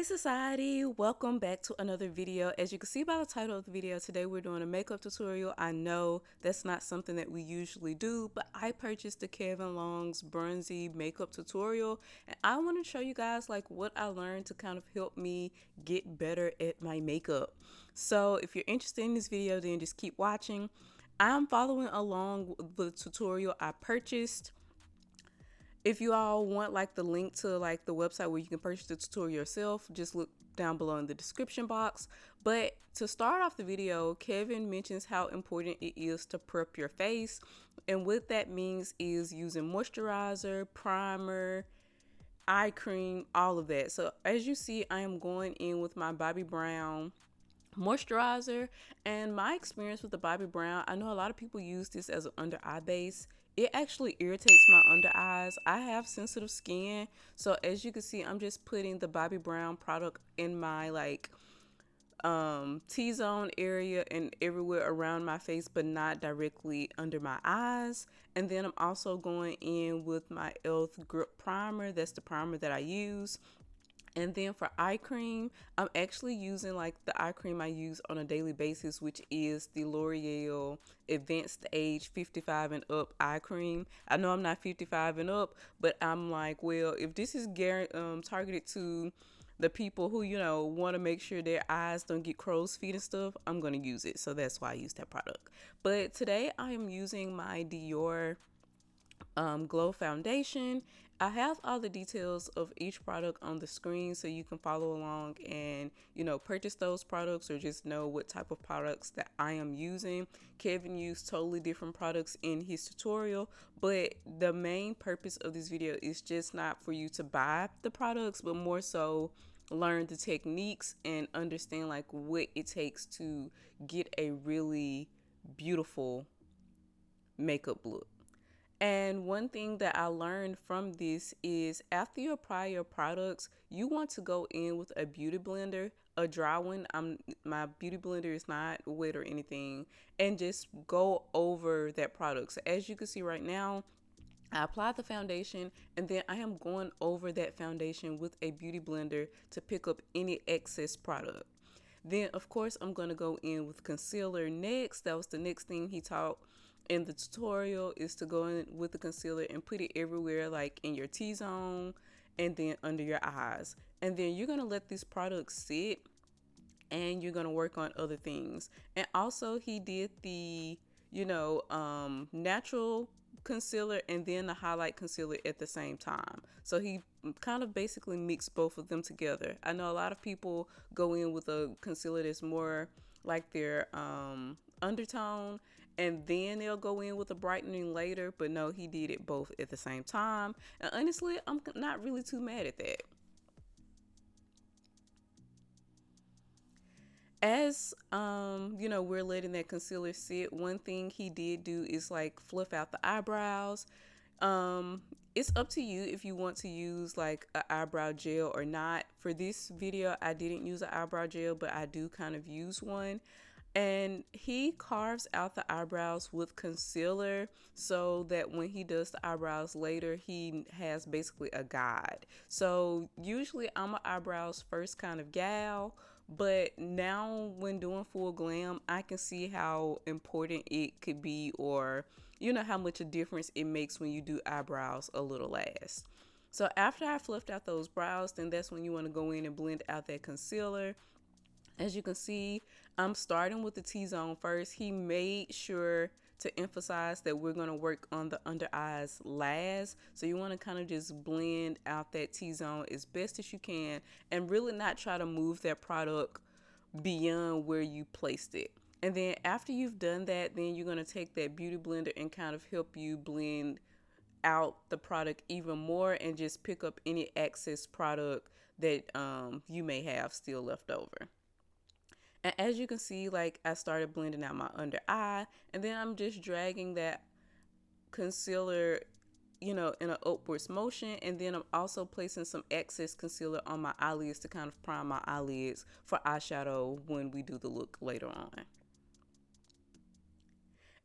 Society, welcome back to another video. As you can see by the title of the video, today we're doing a makeup tutorial. I know that's not something that we usually do, but I purchased the Kevin Luong's Bronze makeup tutorial, and I want to show you guys like what I learned to kind of help me get better at my makeup. So if you're interested in this video, then just keep watching. I'm following along with the tutorial I purchased. If you all want like the link to like the website where you can purchase the tutorial yourself, just look down below in the description box. But to start off the video, Kevin mentions how important it is to prep your face. And what that means is using moisturizer, primer, eye cream, all of that. So as you see, I am going in with my Bobbi Brown moisturizer, and my experience with the Bobbi Brown, I know a lot of people use this as an under eye base. It actually irritates my under eyes. I have sensitive skin, so as you can see, I'm just putting the Bobbi Brown product in my like T-zone area and everywhere around my face, but not directly under my eyes. And then I'm also going in with my e.l.f. grip primer. That's the primer that I use. And then for eye cream, I'm actually using like the eye cream I use on a daily basis, which is the L'Oreal Advanced Age 55 and Up eye cream. I know I'm not 55 and up, but I'm like, well, if this is targeted to the people who, you know, want to make sure their eyes don't get crow's feet and stuff, I'm going to use it. So that's why I use that product. But today I am using my Dior Glow Foundation. I have all the details of each product on the screen so you can follow along and, you know, purchase those products or just know what type of products that I am using. Kevin used totally different products in his tutorial, but the main purpose of this video is just not for you to buy the products, but more so learn the techniques and understand like what it takes to get a really beautiful makeup look. And one thing that I learned from this is after you apply your products, you want to go in with a beauty blender, a dry one. My beauty blender is not wet or anything, and just go over that product. So as you can see right now, I applied the foundation and then I am going over that foundation with a beauty blender to pick up any excess product. Then of course I'm going to go in with concealer next. That was the next thing he taught in the tutorial, is to go in with the concealer and put it everywhere, like in your T-zone and then under your eyes. And then you're going to let this product sit and you're going to work on other things. And also he did the, natural concealer and then the highlight concealer at the same time. So he kind of basically mixed both of them together. I know a lot of people go in with a concealer that's more like their undertone, and then they'll go in with a brightening later, but no, he did it both at the same time. And honestly, I'm not really too mad at that. As we're letting that concealer sit, one thing he did do is like fluff out the eyebrows. It's up to you if you want to use like an eyebrow gel or not. For this video, I didn't use an eyebrow gel, but I do kind of use one. And he carves out the eyebrows with concealer so that when he does the eyebrows later, he has basically a guide. So usually I'm an eyebrows first kind of gal, but now when doing full glam, I can see how important it could be, or how much a difference it makes when you do eyebrows a little last. So after I fluffed out those brows, then that's when you want to go in and blend out that concealer. As you can see, I'm starting with the T-zone first. He made sure to emphasize that we're going to work on the under eyes last. So you want to kind of just blend out that T-zone as best as you can and really not try to move that product beyond where you placed it. And then after you've done that, then you're going to take that beauty blender and kind of help you blend out the product even more and just pick up any excess product that you may have still left over. And as you can see, like I started blending out my under eye, and then I'm just dragging that concealer, in an upwards motion. And then I'm also placing some excess concealer on my eyelids to kind of prime my eyelids for eyeshadow when we do the look later on.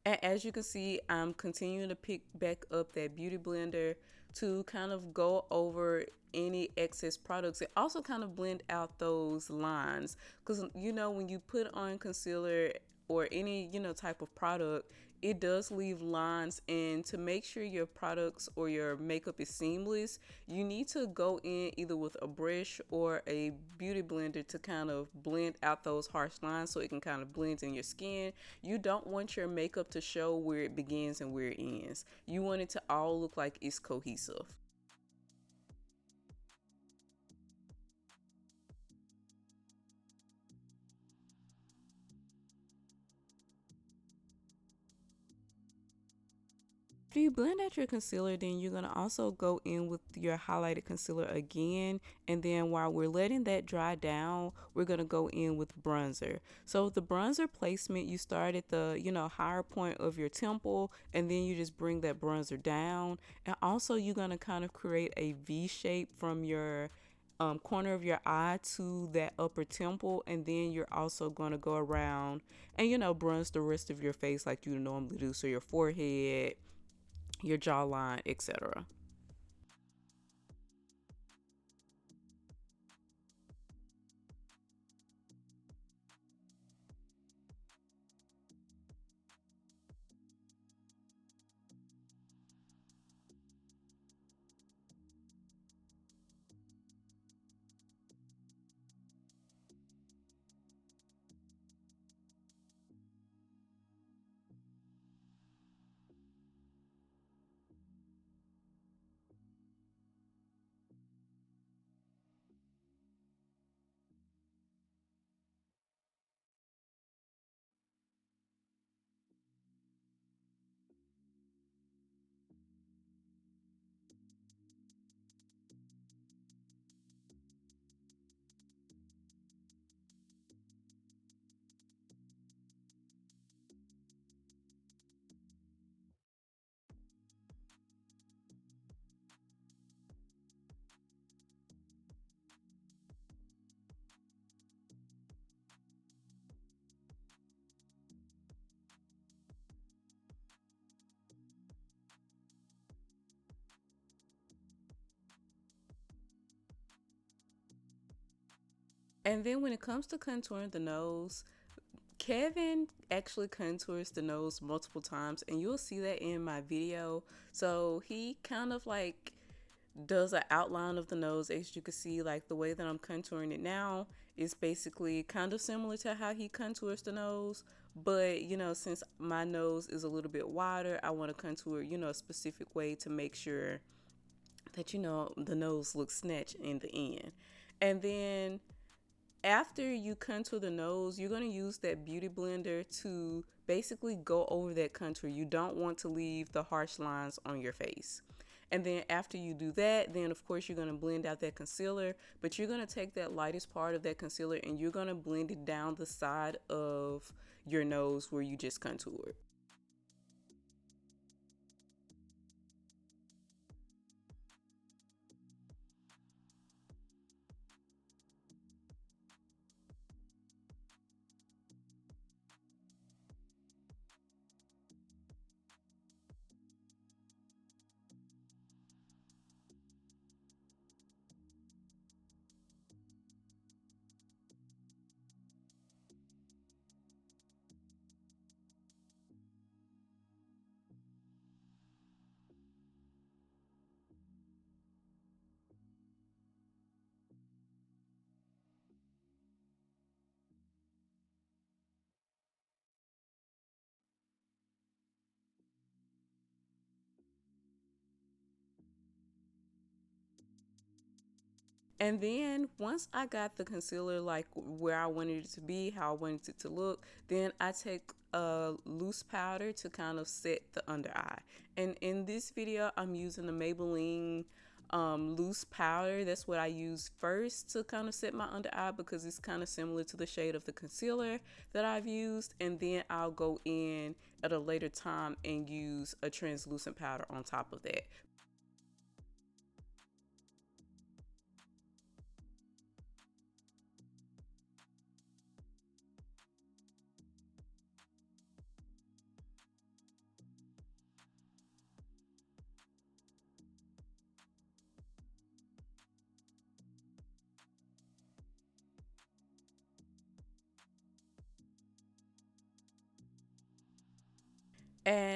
And as you can see, I'm continuing to pick back up that beauty blender to kind of go over any excess products. It also kind of blend out those lines, because when you put on concealer or any type of product, it does leave lines. And to make sure your products or your makeup is seamless, you need to go in either with a brush or a beauty blender to kind of blend out those harsh lines so it can kind of blend in your skin. You don't want your makeup to show where it begins and where it ends. You want it to all look like it's cohesive. After you blend out your concealer, then you're going to also go in with your highlighted concealer again. And then while we're letting that dry down, we're going to go in with bronzer. So the bronzer placement, you start at the, higher point of your temple, and then you just bring that bronzer down. And also you're going to kind of create a V shape from your corner of your eye to that upper temple, and then you're also going to go around and bronze the rest of your face like you normally do, so your forehead, your jawline, etc. And then when it comes to contouring the nose, Kevin actually contours the nose multiple times, and you'll see that in my video. So he kind of like does an outline of the nose. As you can see, like the way that I'm contouring it now is basically kind of similar to how he contours the nose. But since my nose is a little bit wider, I want to contour a specific way to make sure that the nose looks snatched in the end. And then after you contour the nose, you're going to use that beauty blender to basically go over that contour. You don't want to leave the harsh lines on your face. And then after you do that, then of course you're going to blend out that concealer, but you're going to take that lightest part of that concealer and you're going to blend it down the side of your nose where you just contoured. And then once I got the concealer like where I wanted it to be, how I wanted it to look, then I take a loose powder to kind of set the under eye. And in this video, I'm using the Maybelline loose powder. That's what I use first to kind of set my under eye because it's kind of similar to the shade of the concealer that I've used. And then I'll go in at a later time and use a translucent powder on top of that.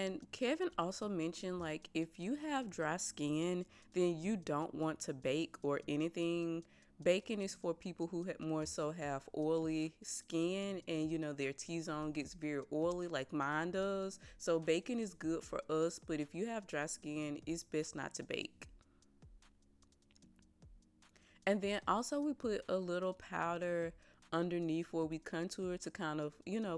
And Kevin also mentioned, like, if you have dry skin, then you don't want to bake or anything. Baking is for people who more so have oily skin, and their T-zone gets very oily like mine does. So baking is good for us, but if you have dry skin, it's best not to bake. And then also we put a little powder underneath where we contour to kind of,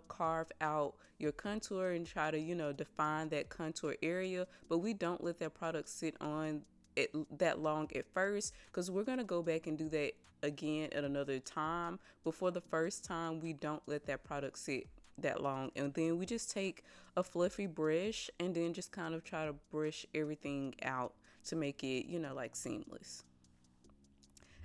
carve out your contour and try to, define that contour area. But we don't let that product sit on it that long at first, because we're going to go back and do that again at another time. But for the first time, we don't let that product sit that long. And then we just take a fluffy brush and then just kind of try to brush everything out to make it, like seamless.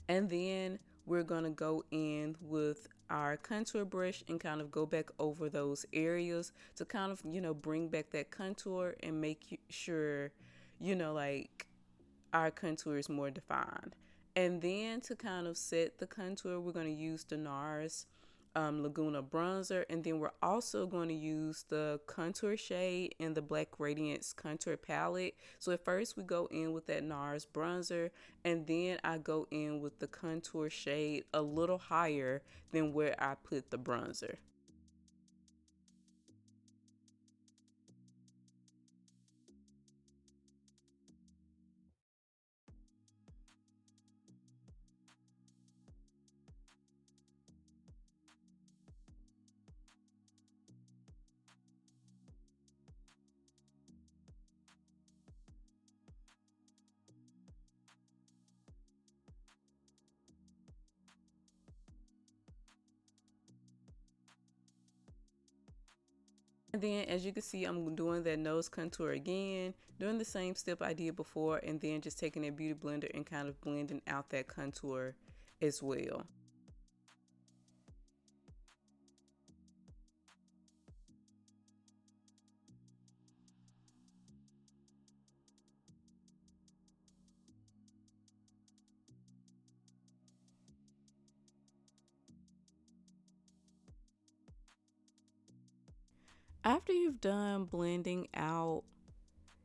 And then we're going to go in with our contour brush and kind of go back over those areas to kind of, bring back that contour and make sure, like our contour is more defined. And then to kind of set the contour, we're going to use the NARS Laguna bronzer, and then we're also going to use the contour shade in the Black Radiance contour palette. So at first we go in with that NARS bronzer, and then I go in with the contour shade a little higher than where I put the bronzer. And then as you can see, I'm doing that nose contour again, doing the same step I did before, and then just taking a beauty blender and kind of blending out that contour as well. After you've done blending out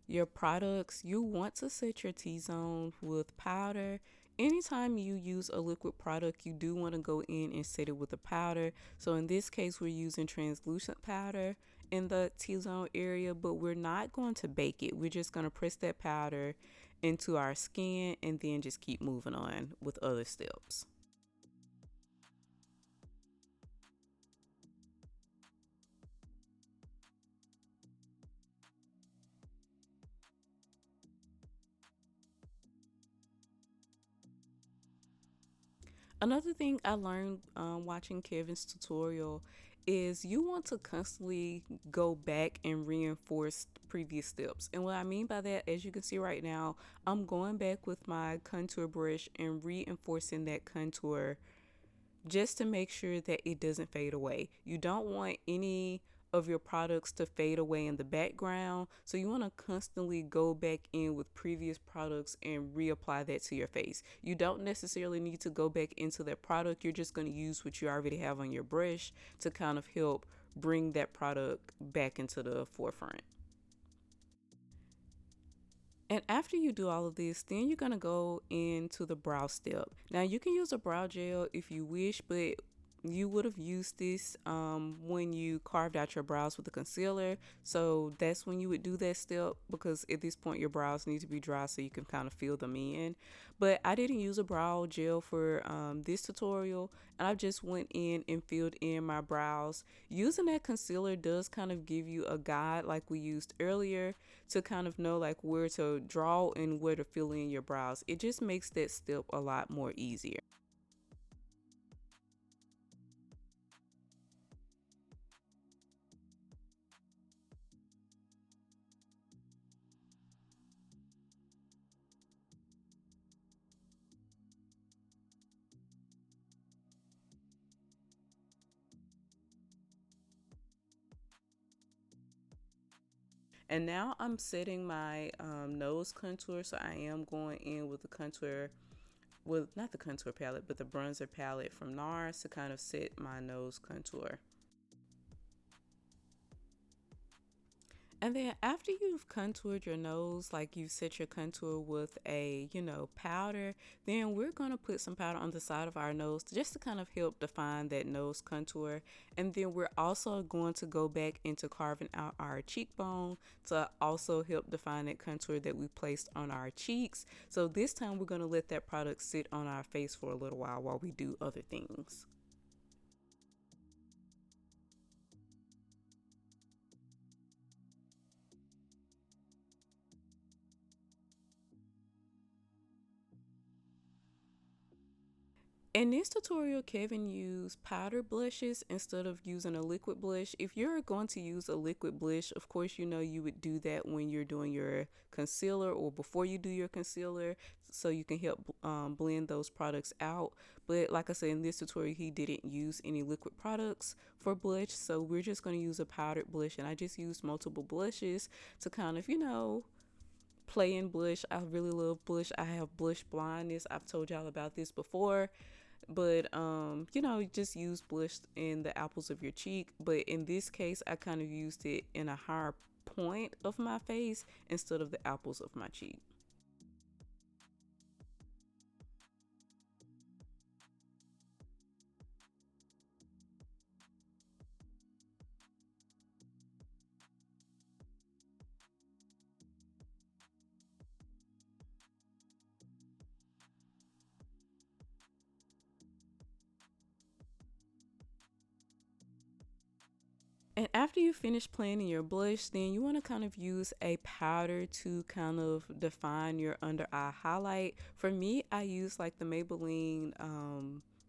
your products, you want to set your T-zone with powder. Anytime you use a liquid product, you do want to go in and set it with a powder. So in this case, we're using translucent powder in the T-zone area, but we're not going to bake it. We're just going to press that powder into our skin and then just keep moving on with other steps. Another thing I learned watching Kevin's tutorial is you want to constantly go back and reinforce previous steps. And what I mean by that, as you can see right now, I'm going back with my contour brush and reinforcing that contour just to make sure that it doesn't fade away. You don't want any of your products to fade away in the background. So you want to constantly go back in with previous products and reapply that to your face. You don't necessarily need to go back into that product. You're just going to use what you already have on your brush to kind of help bring that product back into the forefront. And after you do all of this, then you're going to go into the brow step. Now you can use a brow gel if you wish, but you would have used this when you carved out your brows with the concealer. So that's when you would do that step, because at this point your brows need to be dry so you can kind of fill them in. But I didn't use a brow gel for this tutorial, and I just went in and filled in my brows. Using that concealer does kind of give you a guide like we used earlier to kind of know like where to draw and where to fill in your brows. It just makes that step a lot more easier. And now I'm setting my nose contour. So I am going in with the contour, well, not the contour palette, but the bronzer palette from NARS to kind of set my nose contour. And then after you've contoured your nose, like you set your contour with a, powder, then we're going to put some powder on the side of our nose just to kind of help define that nose contour. And then we're also going to go back into carving out our cheekbone to also help define that contour that we placed on our cheeks. So this time we're going to let that product sit on our face for a little while we do other things. In this tutorial, Kevin used powder blushes instead of using a liquid blush. If you're going to use a liquid blush, of course, you would do that when you're doing your concealer or before you do your concealer, so you can help blend those products out. But like I said, in this tutorial, he didn't use any liquid products for blush, so we're just going to use a powdered blush. And I just used multiple blushes to kind of, play in blush. I really love blush. I have blush blindness. I've told y'all about this before. But just use blush in the apples of your cheek. But in this case, I kind of used it in a higher point of my face instead of the apples of my cheek. And after you finish planning your blush, then you want to kind of use a powder to kind of define your under eye highlight. For me, I use like the Maybelline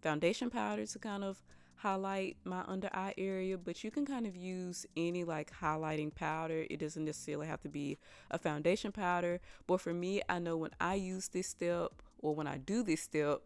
foundation powder to kind of highlight my under eye area, but you can kind of use any like highlighting powder. It doesn't necessarily have to be a foundation powder. But for me, I know when I use this step or when I do this step,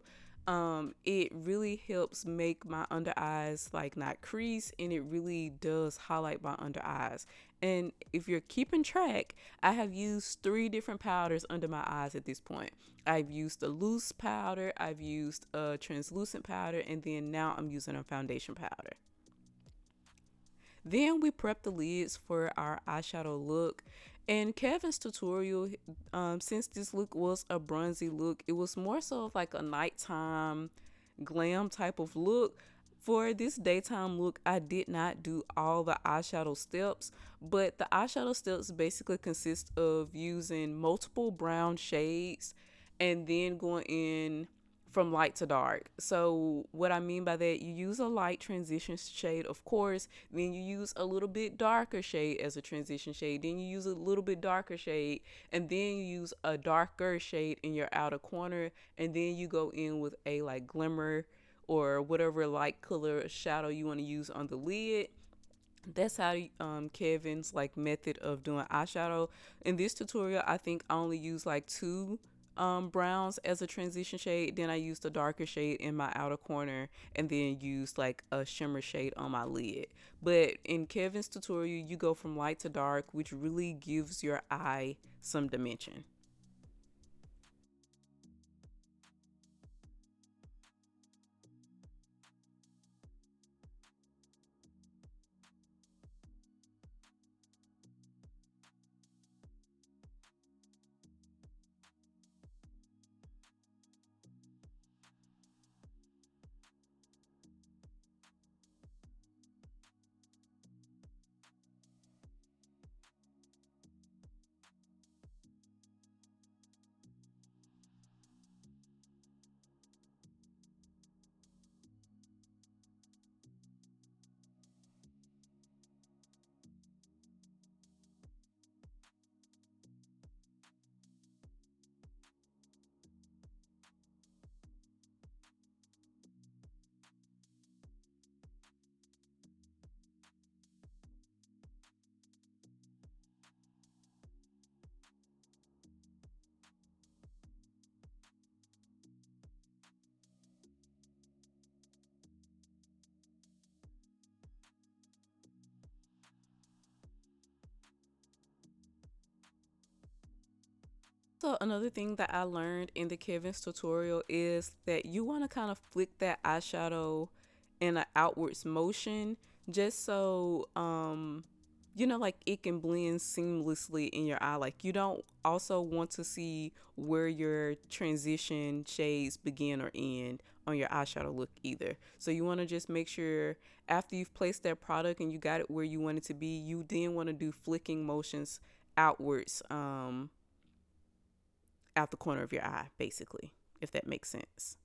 it really helps make my under eyes like not crease, and it really does highlight my under eyes. And if you're keeping track, I have used 3 different powders under my eyes at this point. I've used a loose powder, I've used a translucent powder, and then now I'm using a foundation powder. Then we prep the lids for our eyeshadow look. In Kevin's tutorial, since this look was a bronzy look, it was more so of like a nighttime glam type of look. For this daytime look, I did not do all the eyeshadow steps, but the eyeshadow steps basically consist of using multiple brown shades and then going in from light to dark. So what I mean by that, you use a light transition shade, of course, then you use a little bit darker shade as a transition shade, then you use a little bit darker shade, and then you use a darker shade in your outer corner, and then you go in with a like glimmer or whatever light color shadow you want to use on the lid. That's how Kevin's like method of doing eyeshadow. In this tutorial, I think I only use like 2 browns as a transition shade. Then I used a darker shade in my outer corner, and then used like a shimmer shade on my lid. But in Kevin's tutorial, you go from light to dark, which really gives your eye some dimension. So another thing that I learned in the Kevin's tutorial is that you want to kind of flick that eyeshadow in an outwards motion, just so like it can blend seamlessly in your eye. Like you don't also want to see where your transition shades begin or end on your eyeshadow look either. So you want to just make sure after you've placed that product and you got it where you want it to be, you then want to do flicking motions outwards, out the corner of your eye, basically, if that makes sense.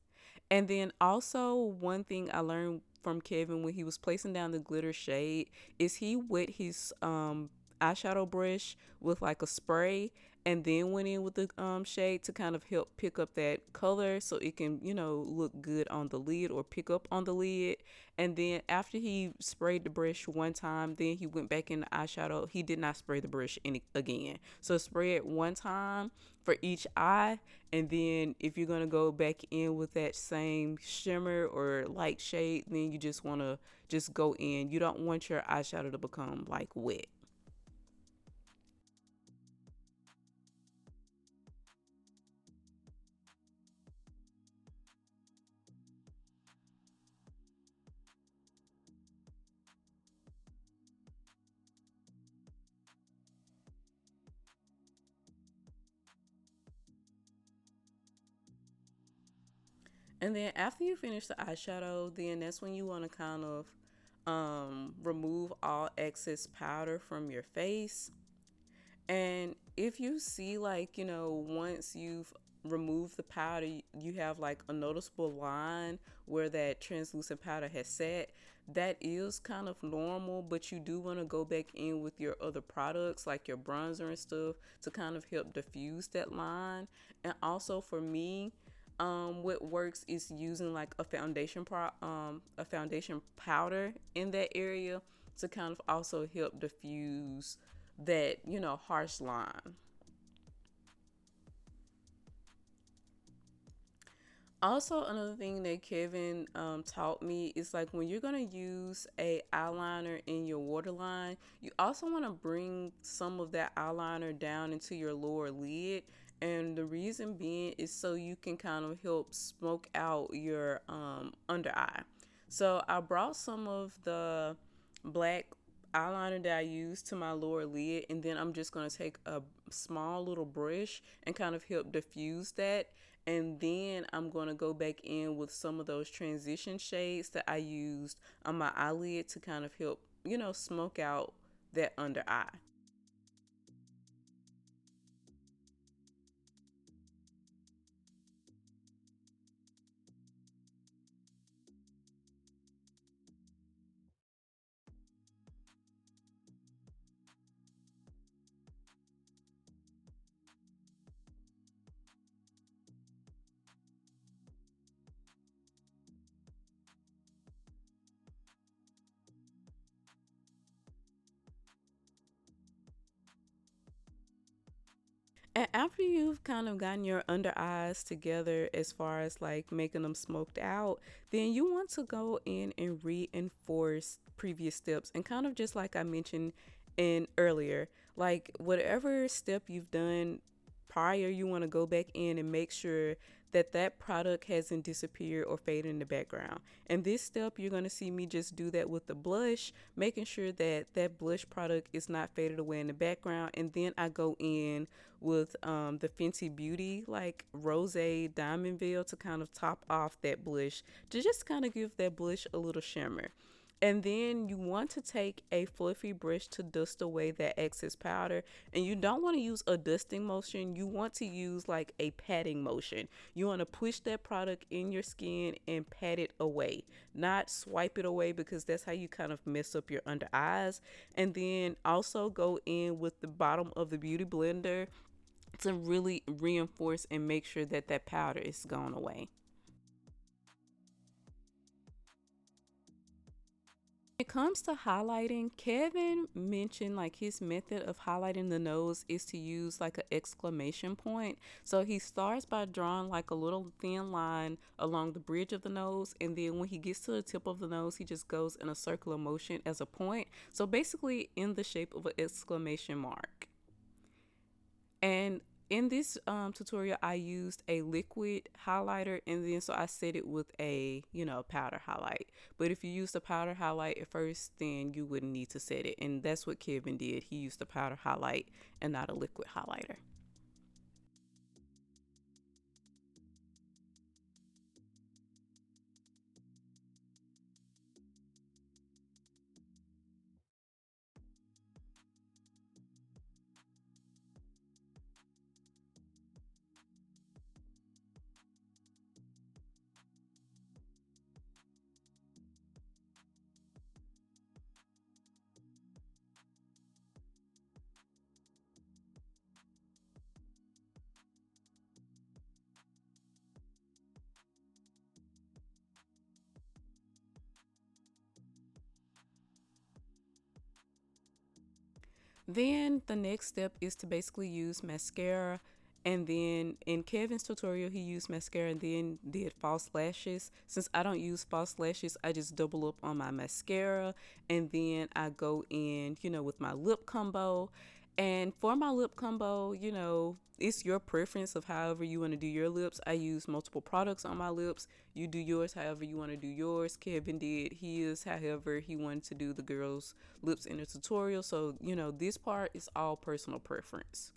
And then also one thing I learned from Kevin when he was placing down the glitter shade is he wet his eyeshadow brush with like a spray and then went in with the shade to kind of help pick up that color so it can, look good on the lid or pick up on the lid. And then after he sprayed the brush one time, then he went back in the eyeshadow. He did not spray the brush again. So spray it one time for each eye, and then if you're going to go back in with that same shimmer or light shade, then you just want to just go in. You don't want your eyeshadow to become like wet. And then after you finish the eyeshadow, then that's when you want to kind of remove all excess powder from your face. And if you see, like, once you've removed the powder, you have like a noticeable line where that translucent powder has set. That is kind of normal, but you do want to go back in with your other products, like your bronzer and stuff, to kind of help diffuse that line. And also for me, what works is using like a foundation powder in that area to kind of also help diffuse that harsh line. Also, another thing that Kevin taught me is like when you're gonna use a eyeliner in your waterline, you also want to bring some of that eyeliner down into your lower lid. And the reason being is so you can kind of help smoke out your under eye. So I brought some of the black eyeliner that I use to my lower lid, and then I'm just going to take a small little brush and kind of help diffuse that. And then I'm going to go back in with some of those transition shades that I used on my eyelid to kind of help, smoke out that under eye. And after you've kind of gotten your under eyes together as far as like making them smoked out, then you want to go in and reinforce previous steps. And kind of just like I mentioned in earlier, like whatever step you've done prior, you want to go back in and make sure that that product hasn't disappeared or faded in the background. And this step, you're going to see me just do that with the blush, making sure that that blush product is not faded away in the background. And then I go in with the Fenty Beauty like Rose Diamond Veil to kind of top off that blush, to just kind of give that blush a little shimmer. And then you want to take a fluffy brush to dust away that excess powder. And you don't want to use a dusting motion. You want to use like a patting motion. You want to push that product in your skin and pat it away, not swipe it away, because that's how you kind of mess up your under eyes. And then also go in with the bottom of the beauty blender to really reinforce and make sure that that powder is gone away. When it comes to highlighting, Kevin mentioned like his method of highlighting the nose is to use like an exclamation point. So he starts by drawing like a little thin line along the bridge of the nose, and then when he gets to the tip of the nose, he just goes in a circular motion as a point. So basically in the shape of an exclamation mark. And In this tutorial, I used a liquid highlighter, and then so I set it with a, powder highlight. But if you use the powder highlight at first, then you wouldn't need to set it. And that's what Kevin did. He used the powder highlight and not a liquid highlighter. Then the next step is to basically use mascara. And then in Kevin's tutorial, he used mascara and then did false lashes. Since I don't use false lashes, I just double up on my mascara. And then I go in, with my lip combo. And for my lip combo, it's your preference of however you want to do your lips. I use multiple products on my lips. You do yours however you want to do yours. Kevin did his however he wanted to do the girls' lips in the tutorial. So, this part is all personal preference.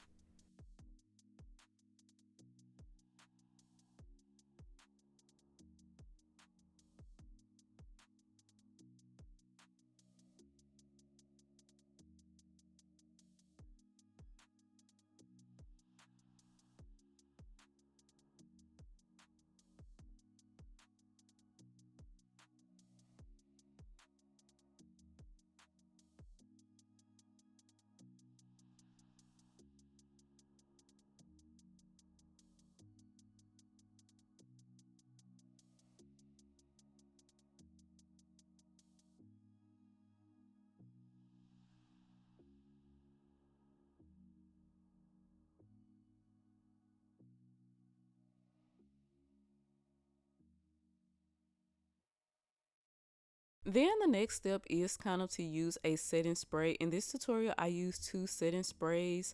Then the next step is kind of to use a setting spray. In this tutorial, I used two setting sprays.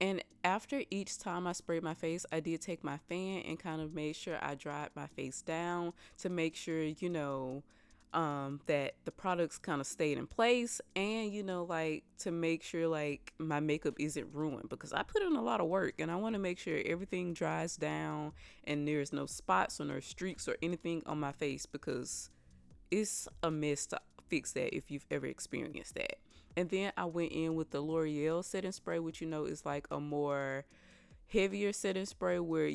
And after each time I sprayed my face, I did take my fan and kind of made sure I dried my face down to make sure, that the products kind of stayed in place, and, like to make sure like my makeup isn't ruined, because I put in a lot of work and I want to make sure everything dries down and there's no spots or no streaks or anything on my face, because it's a mess to fix that if you've ever experienced that. And then I went in with the L'Oreal setting spray, which is like a more heavier setting spray where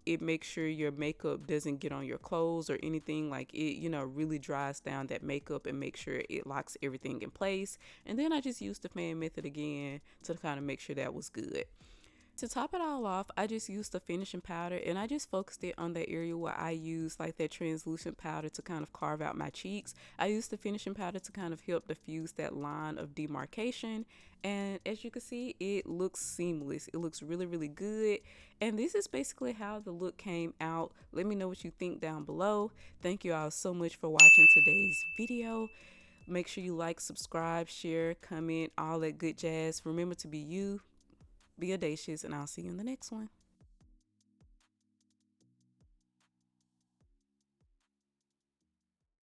it makes sure your makeup doesn't get on your clothes or anything, like it really dries down that makeup and make sure it locks everything in place. And then I just used the fan method again to kind of make sure that was good. To top it all off, I just used the finishing powder and I just focused it on that area where I used like that translucent powder to kind of carve out my cheeks. I used the finishing powder to kind of help diffuse that line of demarcation. And as you can see, it looks seamless. It looks really, really good. And this is basically how the look came out. Let me know what you think down below. Thank you all so much for watching today's video. Make sure you like, subscribe, share, comment, all that good jazz. Remember to be you, be audacious, and I'll see you in the next one.